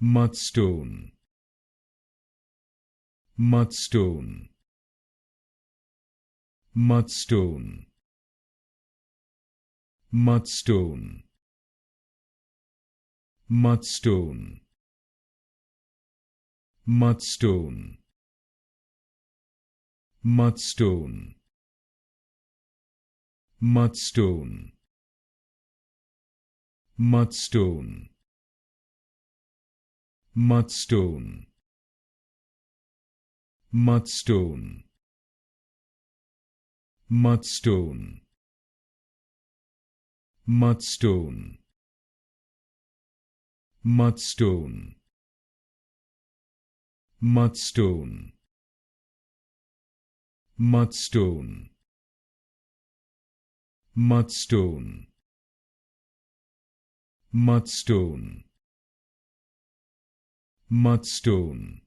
Mudstone, Mudstone, Mudstone, Mudstone, Mudstone, Mudstone, Mudstone, Mudstone, Mudstone, Mudstone, Mudstone, Mudstone, Mudstone, Mudstone, Mudstone, Mudstone, Mudstone, Mudstone, Mudstone,